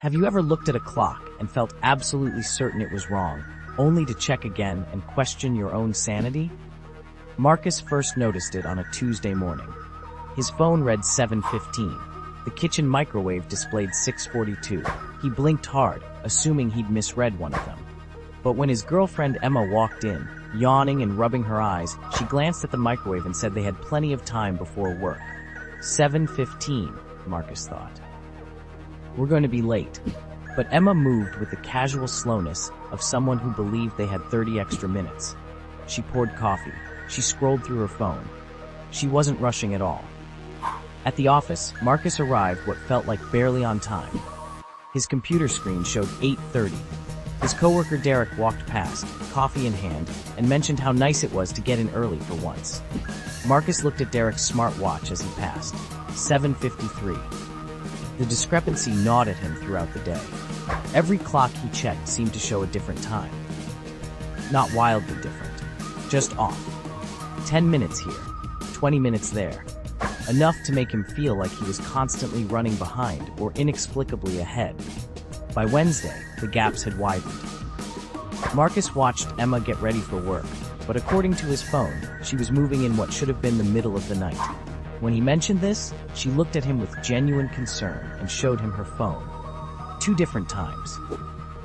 Have you ever looked at a clock and felt absolutely certain it was wrong, only to check again and question your own sanity? Marcus first noticed it on a Tuesday morning. His phone read 7:15. The kitchen microwave displayed 6:42. He blinked hard, assuming he'd misread one of them. But when his girlfriend Emma walked in, yawning and rubbing her eyes, she glanced at the microwave and said they had plenty of time before work. 7:15, Marcus thought. We're going to be late. But Emma moved with the casual slowness of someone who believed they had 30 extra minutes. She poured coffee. She scrolled through her phone. She wasn't rushing at all. At the office, Marcus arrived what felt like barely on time. His computer screen showed 8:30. His coworker Derek walked past, coffee in hand, and mentioned how nice it was to get in early for once. Marcus looked at Derek's smart watch as he passed. 7:53. The discrepancy gnawed at him throughout the day. Every clock he checked seemed to show a different time. Not wildly different, just off. 10 minutes here, 20 minutes there. Enough to make him feel like he was constantly running behind or inexplicably ahead. By Wednesday, the gaps had widened. Marcus watched Emma get ready for work, but according to his phone, she was moving in what should have been the middle of the night. When he mentioned this, she looked at him with genuine concern and showed him her phone. 2 different times.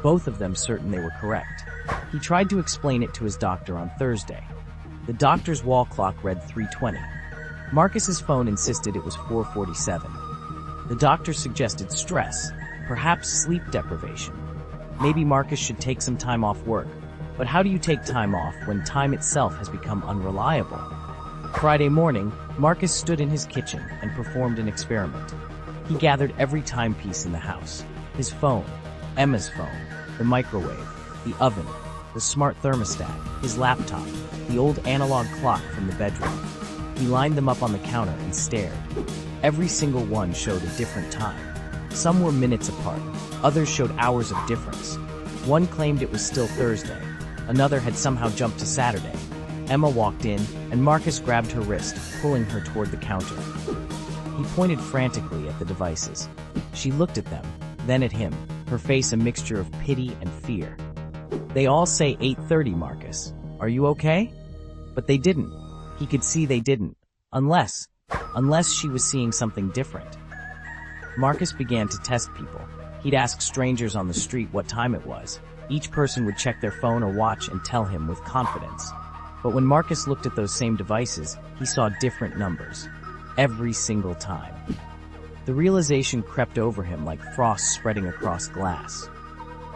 Both of them certain they were correct. He tried to explain it to his doctor on Thursday. The doctor's wall clock read 3:20. Marcus's phone insisted it was 4:47. The doctor suggested stress, perhaps sleep deprivation. Maybe Marcus should take some time off work. But how do you take time off when time itself has become unreliable? Friday morning, Marcus stood in his kitchen and performed an experiment. He gathered every timepiece in the house. His phone, Emma's phone, the microwave, the oven, the smart thermostat, his laptop, the old analog clock from the bedroom. He lined them up on the counter and stared. Every single one showed a different time. Some were minutes apart, others showed hours of difference. One claimed it was still Thursday, another had somehow jumped to Saturday. Emma walked in, and Marcus grabbed her wrist, pulling her toward the counter. He pointed frantically at the devices. She looked at them, then at him, her face a mixture of pity and fear. They all say 8:30, Marcus. Are you okay? But they didn't. He could see they didn't. Unless she was seeing something different. Marcus began to test people. He'd ask strangers on the street what time it was. Each person would check their phone or watch and tell him with confidence. But when Marcus looked at those same devices, he saw different numbers. Every single time. The realization crept over him like frost spreading across glass.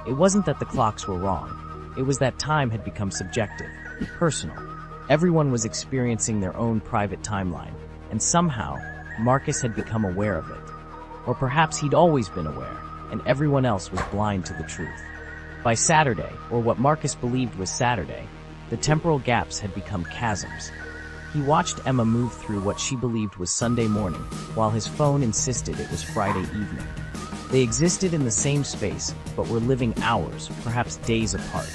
It wasn't that the clocks were wrong. It was that time had become subjective, personal. Everyone was experiencing their own private timeline, and somehow, Marcus had become aware of it. Or perhaps he'd always been aware, and everyone else was blind to the truth. By Saturday, or what Marcus believed was Saturday, the temporal gaps had become chasms. He watched Emma move through what she believed was Sunday morning, while his phone insisted it was Friday evening. They existed in the same space, but were living hours, perhaps days apart.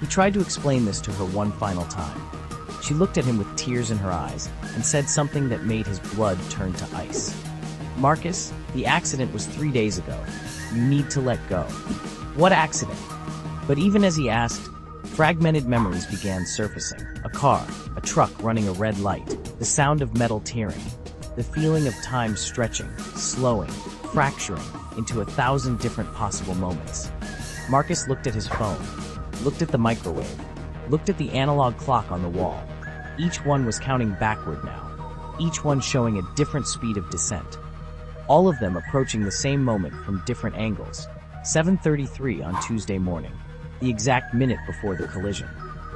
He tried to explain this to her one final time. She looked at him with tears in her eyes, and said something that made his blood turn to ice. Marcus, the accident was 3 days ago. You need to let go. What accident? But even as he asked, fragmented memories began surfacing. A car, a truck running a red light, the sound of metal tearing, the feeling of time stretching, slowing, fracturing into 1,000 different possible moments. Marcus looked at his phone, looked at the microwave, looked at the analog clock on the wall. Each one was counting backward now, each one showing a different speed of descent. All of them approaching the same moment from different angles. 7:33 on Tuesday morning. The exact minute before the collision.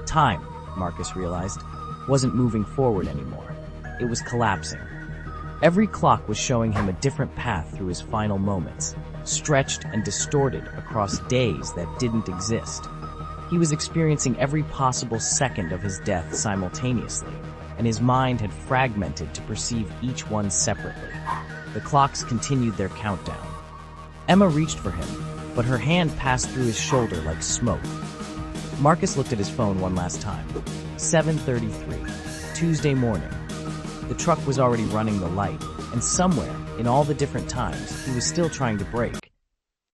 Time, Marcus realized, wasn't moving forward anymore. It was collapsing. Every clock was showing him a different path through his final moments, stretched and distorted across days that didn't exist. He was experiencing every possible second of his death simultaneously, and his mind had fragmented to perceive each one separately. The clocks continued their countdown. Emma reached for him, but her hand passed through his shoulder like smoke. Marcus looked at his phone one last time. 7:33, Tuesday morning. The truck was already running the light, and somewhere, in all the different times, he was still trying to brake.